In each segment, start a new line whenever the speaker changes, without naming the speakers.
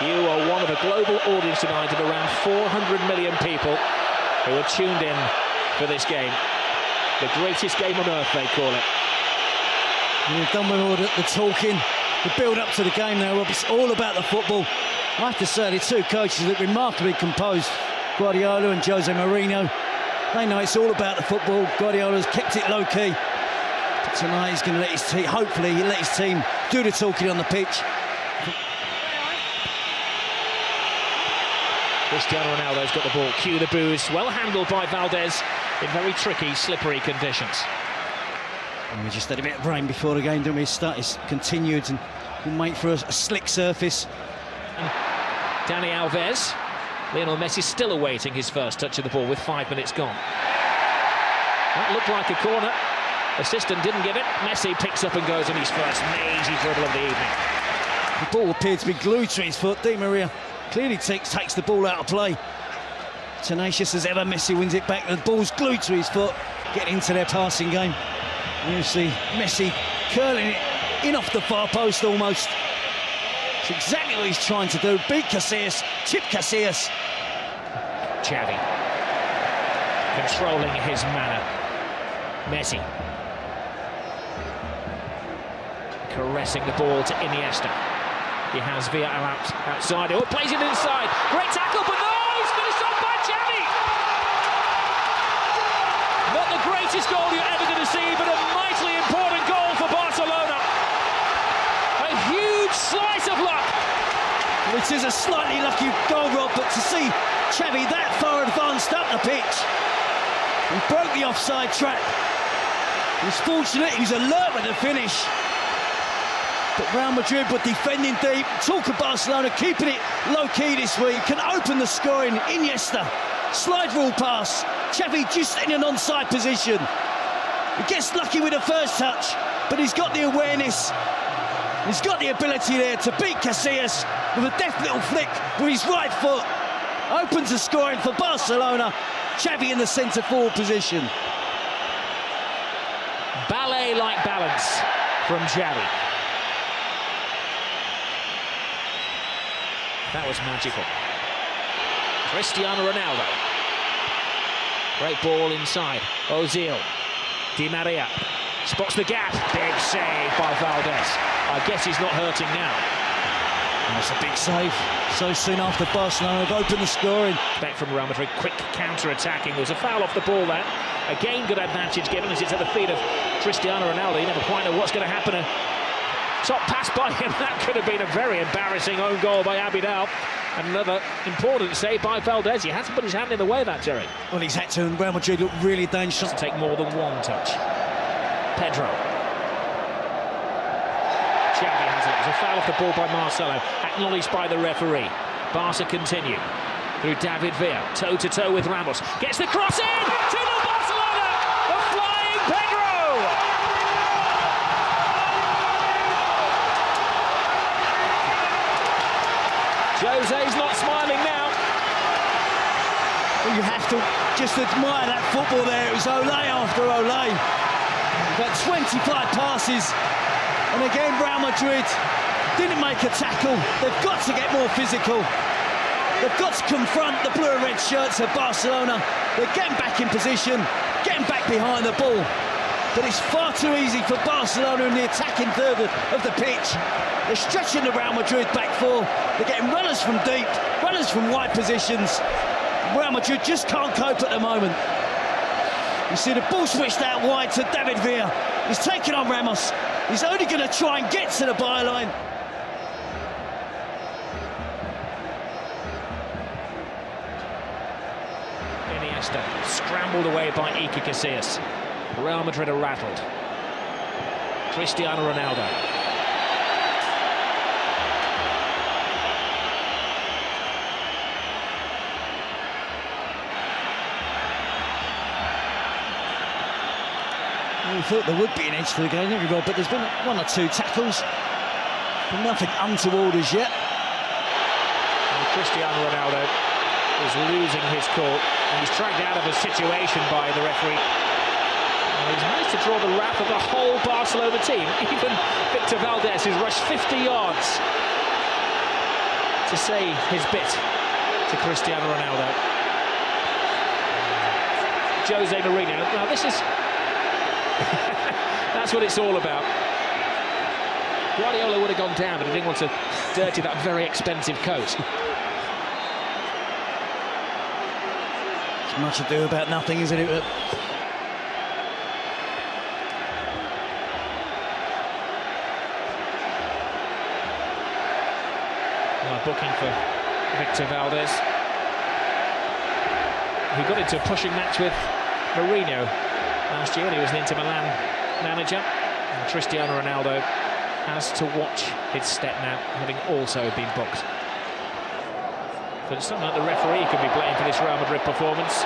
You are one of a global audience tonight of around 400 million people who are tuned in for this game. The greatest game on earth, they call it.
We've done with all the talking, the build-up to the game now, Rob. It's all about the football. I have to say, the two coaches look remarkably composed, Guardiola and Jose Mourinho. They know it's all about the football. Guardiola's kept it low-key. But tonight he's going to let his team, hopefully he'll let his team do the talking on the pitch.
Cristiano Ronaldo's got the ball. Cue the boos. Well handled by Valdez in very tricky, slippery conditions.
And we just had a bit of rain before the game, didn't we? It's continued and we'll make for a slick surface.
And Dani Alves. Lionel Messi still awaiting his first touch of the ball with 5 minutes gone. That looked like a corner. Assistant didn't give it. Messi picks up and goes in his first mazy dribble of the evening.
The ball appeared to be glued to his foot. Di Maria clearly takes the ball out of play. Tenacious as ever, Messi wins it back. The ball's glued to his foot. Getting into their passing game. And you see Messi curling it in off the far post almost. It's exactly what he's trying to do. Beat Casillas, chip Casillas.
Xavi controlling his manner. Messi caressing the ball to Iniesta. He has Villarreal outside. Oh, plays it inside. Great tackle, but no, he's finished off by Xavi. Not the greatest goal you're ever going to see, but a mightily important goal for Barcelona. A huge slice of luck.
It is a slightly lucky goal, Rob, but to see Xavi that far advanced up the pitch and broke the offside trap. He was fortunate, he was alert with the finish. But Real Madrid were defending deep. Talk of Barcelona keeping it low-key this week. Can open the scoring. Iniesta, slide rule pass. Xavi just in an onside position. He gets lucky with the first touch, but he's got the awareness. He's got the ability there to beat Casillas with a deft little flick with his right foot. Opens the scoring for Barcelona. Xavi in the centre-forward position.
Ballet-like balance from Xavi. That was magical. Cristiano Ronaldo. Great ball inside. Ozil. Di Maria spots the gap. Big save by Valdez. I guess he's not hurting now.
That's a big save. So soon after Barcelona have opened the scoring.
Back from Real Madrid, quick counter-attacking. There was a foul off the ball there. Again, good advantage given as it's at the feet of Cristiano Ronaldo. You never quite know what's going to happen. A top pass by him. That could have been a very embarrassing own goal by Abidal. And another important save by Valdez. He had to put his hand in the way of that, Jerry.
Well, he's had to, and Real Madrid look really dangerous.
Doesn't take more than one touch. Pedro. Xavi has it. There's a foul off the ball by Marcelo, acknowledged by the referee. Barca continue through David Villa, toe-to-toe with Ramos. Gets the cross in! 2-0 Barcelona! A flying Pedro! Jose's not smiling now.
Well, you have to just admire that football there. It was Olé after Olé. About 25 passes. And again, Real Madrid didn't make a tackle. They've got to get more physical. They've got to confront the blue and red shirts of Barcelona. They're getting back in position, getting back behind the ball. But it's far too easy for Barcelona in the attacking third of the pitch. They're stretching the Real Madrid back four. They're getting runners from deep, runners from wide positions. Real Madrid just can't cope at the moment. You see the ball switched out wide to David Villa. He's taking on Ramos. He's only going to try and get to the byline.
Iniesta scrambled away by Iker Casillas. Real Madrid are rattled. Cristiano Ronaldo.
We thought there would be an edge to the game, didn't we, Rob? But there's been one or two tackles, but nothing untoward as yet.
And Cristiano Ronaldo is losing his court, and he's dragged out of a situation by the referee. And he's managed to draw the wrath of the whole Barcelona team. Even Victor Valdez, who's rushed 50 yards to say his bit to Cristiano Ronaldo. Jose Mourinho. Now this is... that's what it's all about. Guardiola would have gone down, but he didn't want to dirty that very expensive coat.
It's much ado about nothing, isn't it?
Booking for Victor Valdez, who got into a pushing match with Mourinho last year when he was an Inter Milan manager. And Cristiano Ronaldo has to watch his step now, having also been booked. But it's not like the referee could be blamed for this Real Madrid performance.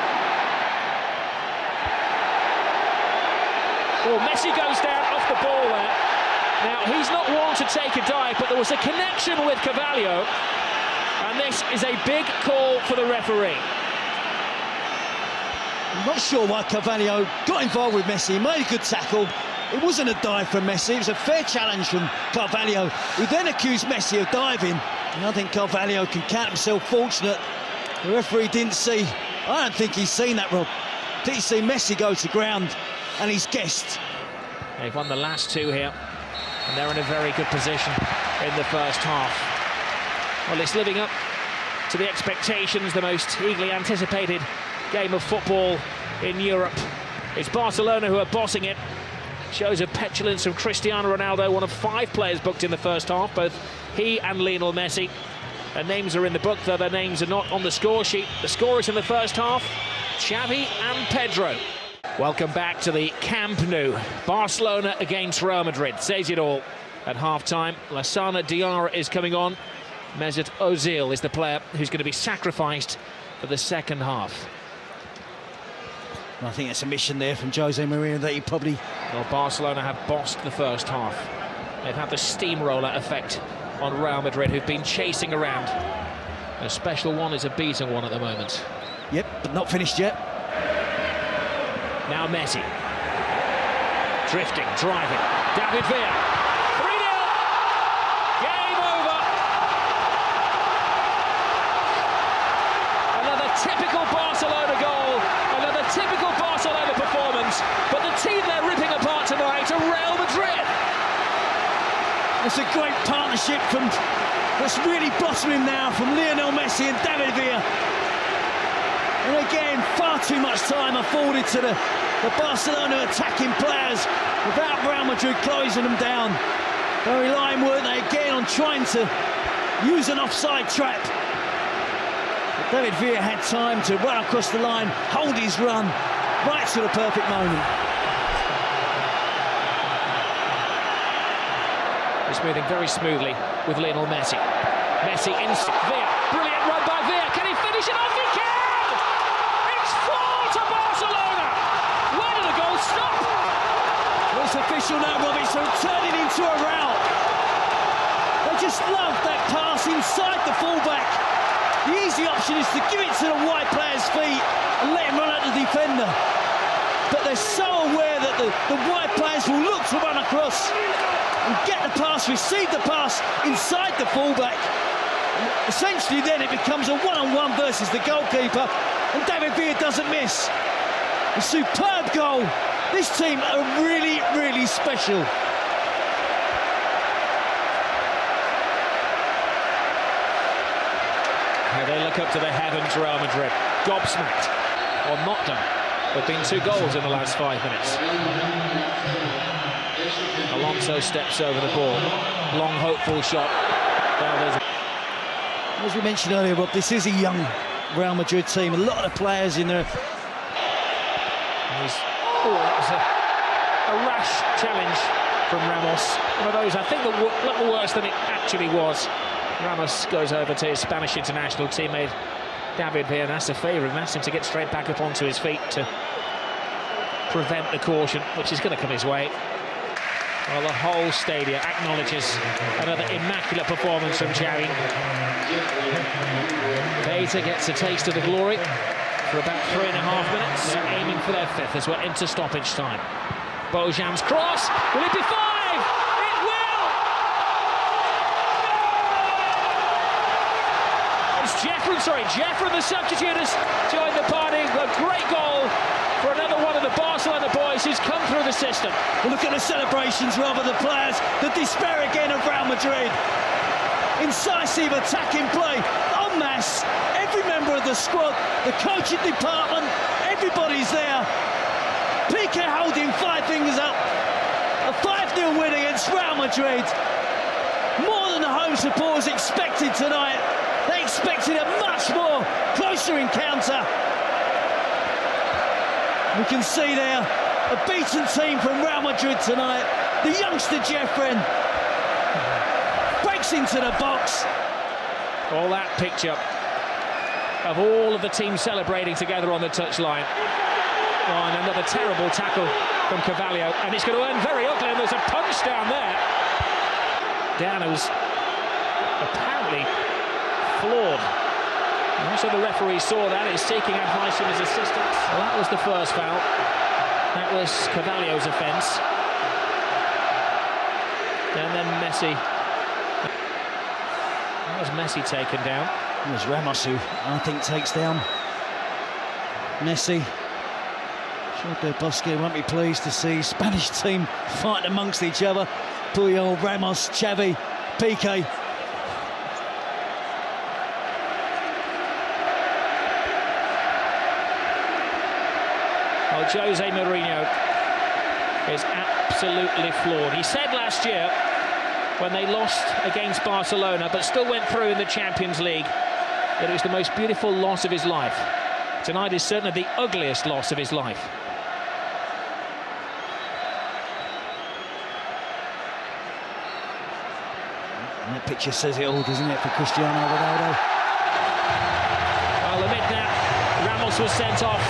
Oh, Messi goes down off the ball there. Now, he's not one to take a dive, but there was a connection with Carvalho, and this is a big call for the referee.
I'm not sure why Carvalho got involved with Messi. He made a good tackle. It wasn't a dive from Messi, it was a fair challenge from Carvalho, who then accused Messi of diving. And I think Carvalho can count himself fortunate. The referee didn't see, I don't think he's seen that, Rob. I think he's seen Messi go to ground, and he's guessed.
They've won the last two here, and they're in a very good position in the first half. Well, it's living up to the expectations, the most eagerly anticipated game of football in Europe. It's Barcelona who are bossing it. Shows of petulance from Cristiano Ronaldo, one of 5 players booked in the first half, both he and Lionel Messi. Their names are in the book, though their names are not on the score sheet. The scorers in the first half, Xavi and Pedro. Welcome back to the Camp Nou. Barcelona against Real Madrid. Says it all at half-time. Lassana Diarra is coming on. Mesut Ozil is the player who's going to be sacrificed for the second half.
I think it's a mission there from Jose Mourinho that he probably...
Well, Barcelona have bossed the first half. They've had the steamroller effect on Real Madrid, who've been chasing around. A special one is a beating one at the moment.
Yep, but not finished yet.
Now Messi. Drifting, driving. David Villa. 3-0. Game over. Another typical Barcelona goal. Another typical Barcelona performance. But the team they're ripping apart tonight are Real Madrid.
It's a great partnership that's really blossoming now from Lionel Messi and David Villa. And again, far too much time afforded to the Barcelona attacking players without Real Madrid closing them down. They're relying, weren't they, again on trying to use an offside trap. But David Villa had time to run across the line, hold his run, right to the perfect moment.
It's moving very smoothly with Lionel Messi. Messi inside. Villa, brilliant run by Villa. Can he finish it off? He can! It's 4 to Barcelona! Where did the goal stop?
Well, it's official now, Robbie, so turning into a rout. They just love that pass inside the fullback. The easy option is to give it to the wide player's feet and let him run at the defender. But they're so aware that the wide players will look to run across and get the pass, receive the pass inside the fullback. Essentially then it becomes a one-on-one versus the goalkeeper, and David Villa doesn't miss. A superb goal. This team are really, really special.
Now they look up to the heavens, Real Madrid. Gobsmacked, or not done. There have been 2 goals in the last 5 minutes. Alonso steps over the ball. Long, hopeful shot.
As we mentioned earlier, Rob, this is a young Real Madrid team. A lot of players in there.
That was a rash challenge from Ramos. One of those, I think, a little worse than it actually was. Ramos goes over to his Spanish international teammate David Villa and asks a favour and asks him to get straight back up onto his feet to prevent the caution, which is going to come his way. Well, the whole stadium acknowledges another immaculate performance from Xavi. Beta gets a taste of the glory for about 3.5 minutes, aiming for their 5th as we're into stoppage time. Bojan's cross, will it be 5? It will! Jeffrey, the substitute, has joined the party. A great goal for another one of the Barcelona boys who's come through the system.
Well, look at the celebrations, Rob, of the players. The despair again of Real Madrid. Incisive attacking play, en masse. Every member of the squad, the coaching department, everybody's there. Piqué holding 5 fingers up. A 5-0 win against Real Madrid. More than the home supporters expected tonight. They expected a much more closer encounter. We can see there a beaten team from Real Madrid tonight. The youngster Jeffrey breaks into the box.
All that picture of all of the team celebrating together on the touchline. Oh, and another terrible tackle from Carvalho, and it's going to end very ugly, and there's a punch down there. Who's apparently floored. And also the referee saw that, he's seeking advice from his assistants. Well, that was the first foul. That was Carvalho's offence. And then Messi. That was Messi taken down.
It was Ramos who, I think, takes down Messi. Sure, Bosque won't be pleased to see Spanish team fighting amongst each other. Puyol, Ramos, Xavi, Piqué.
Well, Jose Mourinho is absolutely floored. He said last year, when they lost against Barcelona, but still went through in the Champions League, that it was the most beautiful loss of his life. Tonight is certainly the ugliest loss of his life.
And that picture says it all, doesn't it, for Cristiano Ronaldo?
Well, amid that, Ramos was sent off.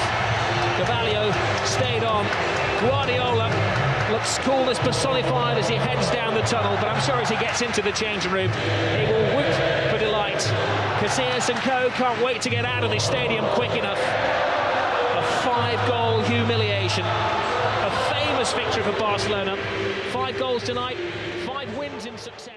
Carvalho stayed on. Guardiola looks coolness personified as he heads down the tunnel, but I'm sure as he gets into the changing room, he will whoop for delight. Casillas and co can't wait to get out of the stadium quick enough. A 5-goal humiliation. A famous victory for Barcelona. 5 goals tonight, 5 wins in succession.